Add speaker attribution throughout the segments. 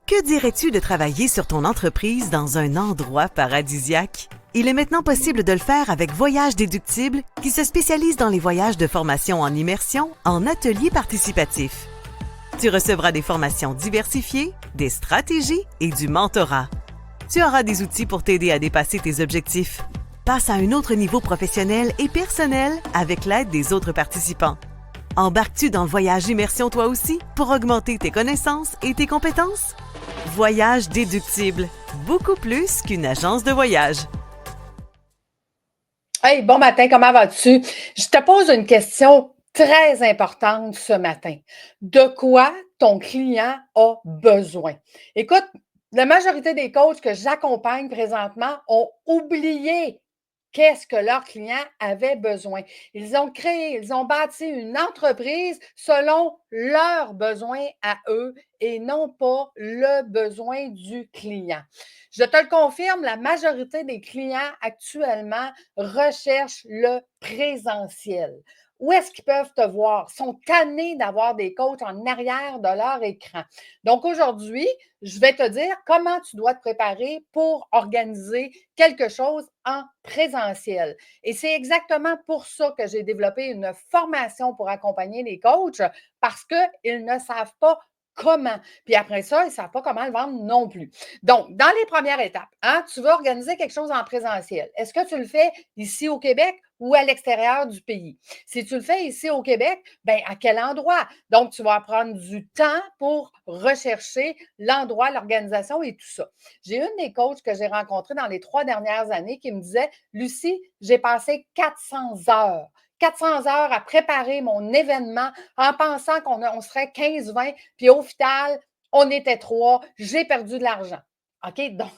Speaker 1: Que dirais-tu de travailler sur ton entreprise dans un endroit paradisiaque? Il est maintenant possible de le faire avec Voyage Déductible, qui se spécialise dans les voyages de formation en immersion en ateliers participatifs. Tu recevras des formations diversifiées, des stratégies et du mentorat. Tu auras des outils pour t'aider à dépasser tes objectifs. Passe à un autre niveau professionnel et personnel avec l'aide des autres participants. Embarques-tu dans le voyage immersion toi aussi pour augmenter tes connaissances et tes compétences? Voyage Déductible, beaucoup plus qu'une agence de voyage.
Speaker 2: Hey, bon matin, comment vas-tu? Je te pose une question très importante ce matin. De quoi ton client a besoin? Écoute, la majorité des coachs que j'accompagne présentement ont oublié qu'est-ce que leurs clients avaient besoin. Ils ont créé, ils ont bâti une entreprise selon leurs besoins à eux et non pas le besoin du client. Je te le confirme, la majorité des clients actuellement recherchent le présentiel. Où est-ce qu'ils peuvent te voir? Ils sont tannés d'avoir des coachs en arrière de leur écran. Donc aujourd'hui, je vais te dire comment tu dois te préparer pour organiser quelque chose en présentiel. Et c'est exactement pour ça que j'ai développé une formation pour accompagner les coachs parce qu'ils ne savent pas comment. Puis après ça, ils ne savent pas comment le vendre non plus. Donc, dans les premières étapes, tu veux organiser quelque chose en présentiel. Est-ce que tu le fais ici au Québec ou à l'extérieur du pays? Si tu le fais ici au Québec, bien, à quel endroit? Donc, tu vas prendre du temps pour rechercher l'endroit, l'organisation et tout ça. J'ai une des coachs que j'ai rencontrées dans les 3 dernières années qui me disait, Lucie, j'ai passé 400 heures. 400 heures à préparer mon événement en pensant qu'on serait 15-20, puis au final, on était 3, j'ai perdu de l'argent. OK? Donc,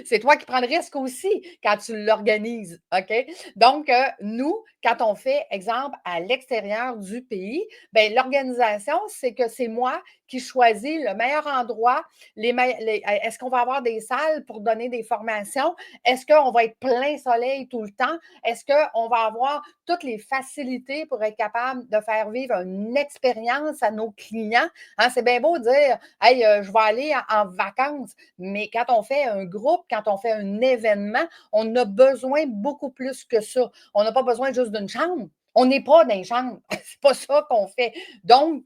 Speaker 2: c'est toi qui prends le risque aussi quand tu l'organises. OK? Donc, nous, quand on fait, exemple, à l'extérieur du pays, bien, l'organisation, c'est que c'est moi qui choisis le meilleur endroit. Est-ce qu'on va avoir des salles pour donner des formations? Est-ce qu'on va être plein soleil tout le temps? Est-ce qu'on va avoir toutes les facilités pour être capable de faire vivre une expérience à nos clients? C'est bien beau de dire, hey, je vais aller en vacances, mais quand on fait un groupe, quand on fait un événement, on a besoin beaucoup plus que ça. On n'a pas besoin juste d'une chambre. On n'est pas dans les chambres. C'est pas ça qu'on fait. Donc,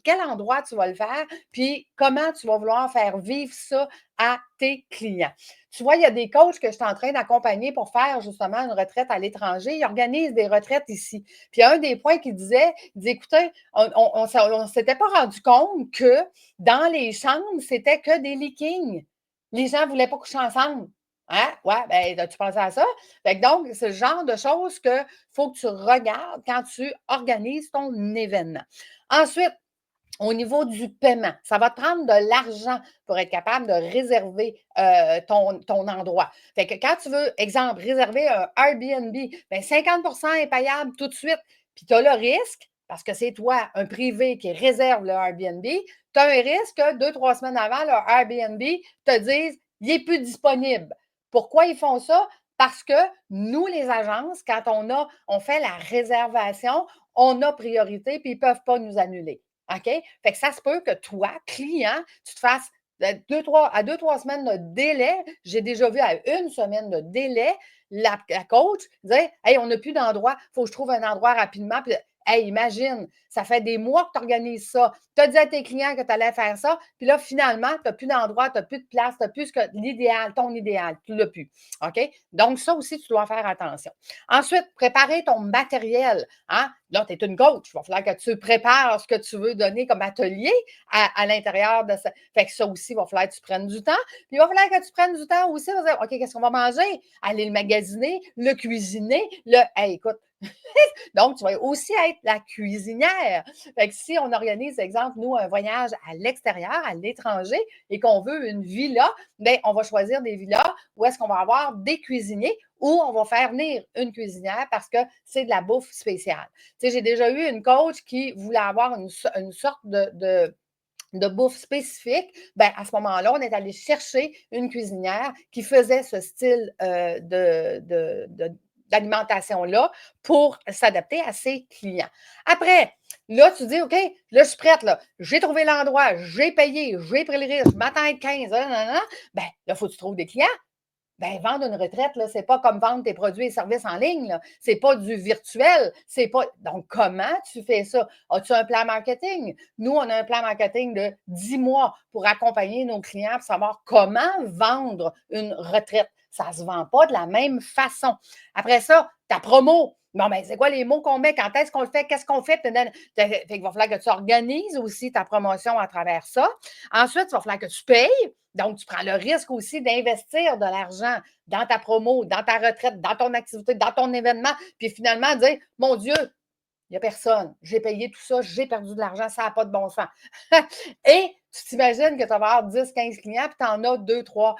Speaker 2: quel endroit tu vas le faire, puis comment tu vas vouloir faire vivre ça à tes clients. Tu vois, il y a des coachs que je suis en train d'accompagner pour faire justement une retraite à l'étranger. Ils organisent des retraites ici. Puis un des points qu'il disait, il dit, écoutez, on ne s'était pas rendu compte que dans les chambres, c'était que des leakings. Les gens ne voulaient pas coucher ensemble. Hein? Ouais, ben, as-tu pensé à ça? Fait que donc, c'est le genre de choses qu'il faut que tu regardes quand tu organises ton événement. Ensuite, au niveau du paiement, ça va te prendre de l'argent pour être capable de réserver ton endroit. Fait que quand tu veux, exemple, réserver un Airbnb, bien 50 est payable tout de suite. Puis tu as le risque, parce que c'est toi, un privé qui réserve le Airbnb, tu as un risque que 2, 3 semaines avant, le Airbnb te dise il n'est plus disponible. Pourquoi ils font ça? Parce que nous, les agences, quand on fait la réservation, on a priorité, puis ils ne peuvent pas nous annuler. OK? Fait que ça se peut que toi, client, tu te fasses à 2, 3 semaines de délai. J'ai déjà vu à 1 semaine de délai la coach dire hey, on n'a plus d'endroit, il faut que je trouve un endroit rapidement. Puis, hey, imagine, ça fait des mois que tu organises ça. Tu as dit à tes clients que tu allais faire ça, puis là, finalement, tu n'as plus d'endroit, tu n'as plus de place, tu n'as plus l'idéal, ton idéal, tu ne l'as plus. OK? Donc, ça aussi, tu dois faire attention. Ensuite, préparer ton matériel. Là, tu es une coach. Il va falloir que tu prépares ce que tu veux donner comme atelier à l'intérieur de ça. Fait que ça aussi, il va falloir que tu prennes du temps. Puis il va falloir que tu prennes du temps aussi pour dire OK, qu'est-ce qu'on va manger? Aller le magasiner, le cuisiner, hey, écoute. Donc, tu vas aussi être la cuisinière. Fait que si on organise, exemple, nous, un voyage à l'extérieur, à l'étranger, et qu'on veut une villa, bien, on va choisir des villas où est-ce qu'on va avoir des cuisiniers ou on va faire venir une cuisinière parce que c'est de la bouffe spéciale. Tu sais, j'ai déjà eu une coach qui voulait avoir une sorte de bouffe spécifique, bien, à ce moment-là, on est allé chercher une cuisinière qui faisait ce style d'alimentation-là pour s'adapter à ses clients. Après, là, tu dis, OK, là, je suis prête, là. J'ai trouvé l'endroit, j'ai payé, j'ai pris le risque, je m'attends à être 15, là, ben, là, il faut que tu trouves des clients. Ben, vendre une retraite, là, c'est pas comme vendre tes produits et services en ligne, là. C'est pas du virtuel. C'est pas. Donc, comment tu fais ça? As-tu un plan marketing? Nous, on a un plan marketing de 10 mois pour accompagner nos clients pour savoir comment vendre une retraite. Ça ne se vend pas de la même façon. Après ça, ta promo. Bon, ben, c'est quoi les mots qu'on met? Quand est-ce qu'on le fait? Qu'est-ce qu'on fait? Fait qu'il va falloir que tu organises aussi ta promotion à travers ça. Ensuite, il va falloir que tu payes. Donc, tu prends le risque aussi d'investir de l'argent dans ta promo, dans ta retraite, dans ton activité, dans ton événement, puis finalement dire, mon Dieu, il n'y a personne, j'ai payé tout ça, j'ai perdu de l'argent, ça n'a pas de bon sens. Et tu t'imagines que tu vas avoir 10, 15 clients, puis tu en as 2, 3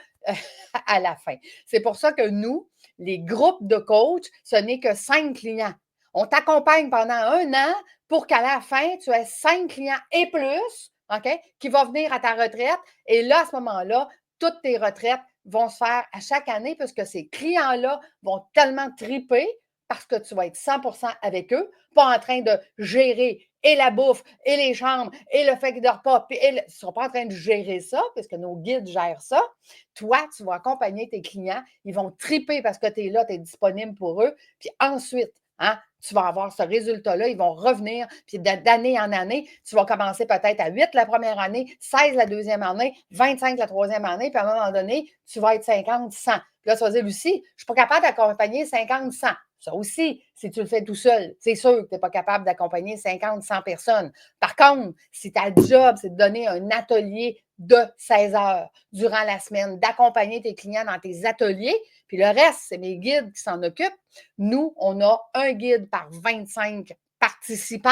Speaker 2: à la fin. C'est pour ça que nous, les groupes de coachs, ce n'est que 5 clients. On t'accompagne pendant 1 an pour qu'à la fin, tu aies 5 clients et plus, OK, qui vont venir à ta retraite. Et là, à ce moment-là, toutes tes retraites vont se faire à chaque année parce que ces clients-là vont tellement triper parce que tu vas être 100% avec eux, pas en train de gérer et la bouffe, et les chambres, et le fait qu'ils ne dorment pas. Ils ne sont pas en train de gérer ça, parce que nos guides gèrent ça. Toi, tu vas accompagner tes clients. Ils vont triper parce que tu es là, tu es disponible pour eux. Puis ensuite, tu vas avoir ce résultat-là. Ils vont revenir. Puis d'année en année, tu vas commencer peut-être à 8 la première année, 16 la deuxième année, 25 la troisième année. Puis à un moment donné, tu vas être 50, 100. Puis là, tu vas dire, Lucie, je ne suis pas capable d'accompagner 50, 100. Ça aussi, si tu le fais tout seul, c'est sûr que tu n'es pas capable d'accompagner 50, 100 personnes. Par contre, si ta job, c'est de donner un atelier de 16 heures durant la semaine, d'accompagner tes clients dans tes ateliers, puis le reste, c'est mes guides qui s'en occupent. Nous, on a un guide par 25 participants.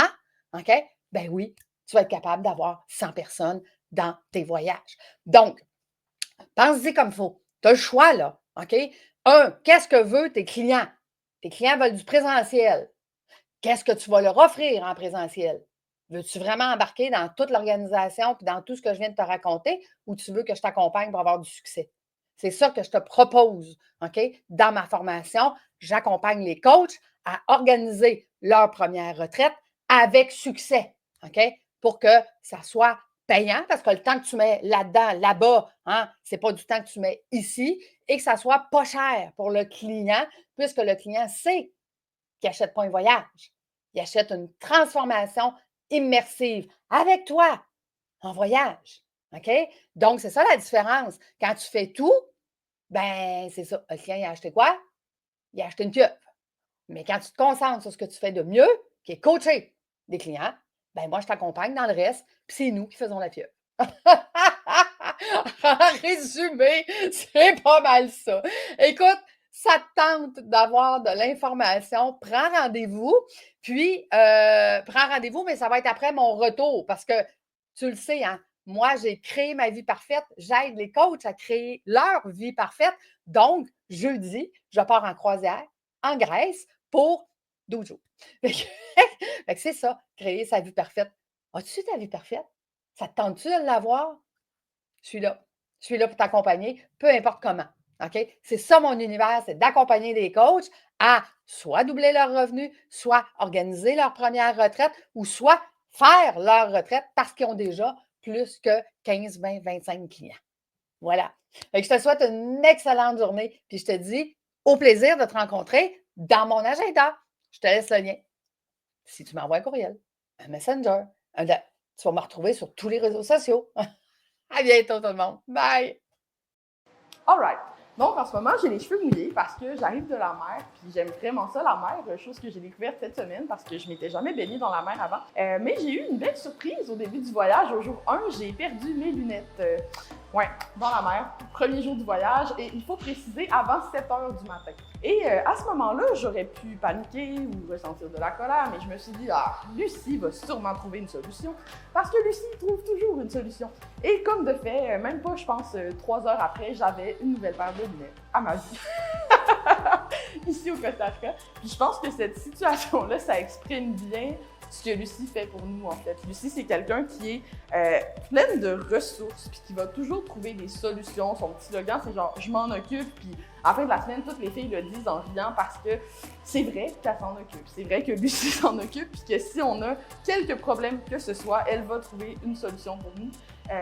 Speaker 2: OK? Ben oui, tu vas être capable d'avoir 100 personnes dans tes voyages. Donc, pense-y comme il faut. Tu as le choix, là. OK? Qu'est-ce que veulent tes clients? Tes clients veulent du présentiel. Qu'est-ce que tu vas leur offrir en présentiel? Veux-tu vraiment embarquer dans toute l'organisation et dans tout ce que je viens de te raconter ou tu veux que je t'accompagne pour avoir du succès? C'est ça que je te propose, OK? Dans ma formation, j'accompagne les coachs à organiser leur première retraite avec succès, OK? Pour que ça soit payant, parce que le temps que tu mets là-dedans, là-bas, ce n'est pas du temps que tu mets ici, et que ça soit pas cher pour le client, puisque le client sait qu'il n'achète pas un voyage. Il achète une transformation immersive avec toi en voyage. OK? Donc, c'est ça la différence. Quand tu fais tout, ben c'est ça. Le client, il a acheté quoi? Il a acheté une pieuvre. Mais quand tu te concentres sur ce que tu fais de mieux, qui est coacher des clients, ben moi, je t'accompagne dans le reste, puis c'est nous qui faisons la pieuvre. En résumé, c'est pas mal ça. Écoute, ça te tente d'avoir de l'information, prends rendez-vous. Puis, prends rendez-vous, mais ça va être après mon retour parce que tu le sais, moi, j'ai créé ma vie parfaite. J'aide les coachs à créer leur vie parfaite. Donc, jeudi, je pars en croisière en Grèce pour 12 jours. Fait que c'est ça, créer sa vie parfaite. As-tu ta vie parfaite? Ça te tente-tu de l'avoir? Je suis là. Je suis là pour t'accompagner, peu importe comment. OK? C'est ça mon univers, c'est d'accompagner des coachs à soit doubler leurs revenus, soit organiser leur première retraite ou soit faire leur retraite parce qu'ils ont déjà plus que 15, 20, 25 clients. Voilà. Fait que je te souhaite une excellente journée. Puis je te dis au plaisir de te rencontrer dans mon agenda. Je te laisse le lien. Si tu m'envoies un courriel, un messenger, tu vas me retrouver sur tous les réseaux sociaux. À bientôt tout le monde. Bye!
Speaker 3: All right. Donc, en ce moment, j'ai les cheveux mouillés parce que j'arrive de la mer, puis j'aime vraiment ça, la mer, chose que j'ai découverte cette semaine parce que je m'étais jamais baignée dans la mer avant. Mais j'ai eu une belle surprise au début du voyage. Au jour 1, j'ai perdu mes lunettes. Dans la mer, premier jour du voyage, et il faut préciser avant 7 heures du matin. Et à ce moment-là, j'aurais pu paniquer ou ressentir de la colère, mais je me suis dit, Lucie va sûrement trouver une solution, parce que Lucie trouve toujours une solution. Et comme de fait, même pas, je pense, 3 heures après, j'avais une nouvelle paire de lunettes à ma vie. Ici au Costa Rica. Puis je pense que cette situation-là, ça exprime bien ce que Lucie fait pour nous, en fait. Lucie, c'est quelqu'un qui est pleine de ressources, puis qui va toujours trouver des solutions. Son petit slogan, c'est genre « je m'en occupe », puis à la fin de la semaine, toutes les filles le disent en riant parce que c'est vrai qu'elle s'en occupe. C'est vrai que Lucie s'en occupe, puis que si on a quelques problèmes que ce soit, elle va trouver une solution pour nous.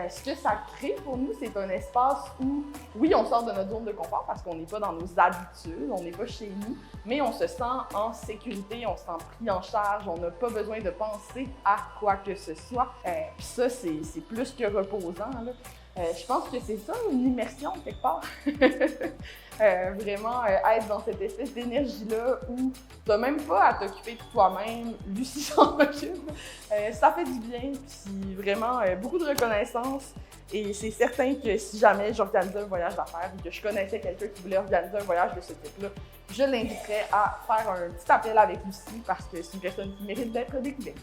Speaker 3: Ce que ça crée pour nous, c'est un espace où, oui, on sort de notre zone de confort parce qu'on n'est pas dans nos habitudes, on n'est pas chez nous, mais on se sent en sécurité, on se sent pris en charge, on n'a pas besoin de penser à quoi que ce soit. Puis ça, c'est plus que reposant, là. Je pense que c'est ça, une immersion, quelque part. Vraiment être dans cette espèce d'énergie-là où tu n'as même pas à t'occuper de toi-même, Lucie s'en occupe. Ça fait du bien, puis vraiment beaucoup de reconnaissance. Et c'est certain que si jamais j'organisais un voyage d'affaires ou que je connaissais quelqu'un qui voulait organiser un voyage de ce type-là, je l'inviterais à faire un petit appel avec Lucie parce que c'est une personne qui mérite d'être découverte.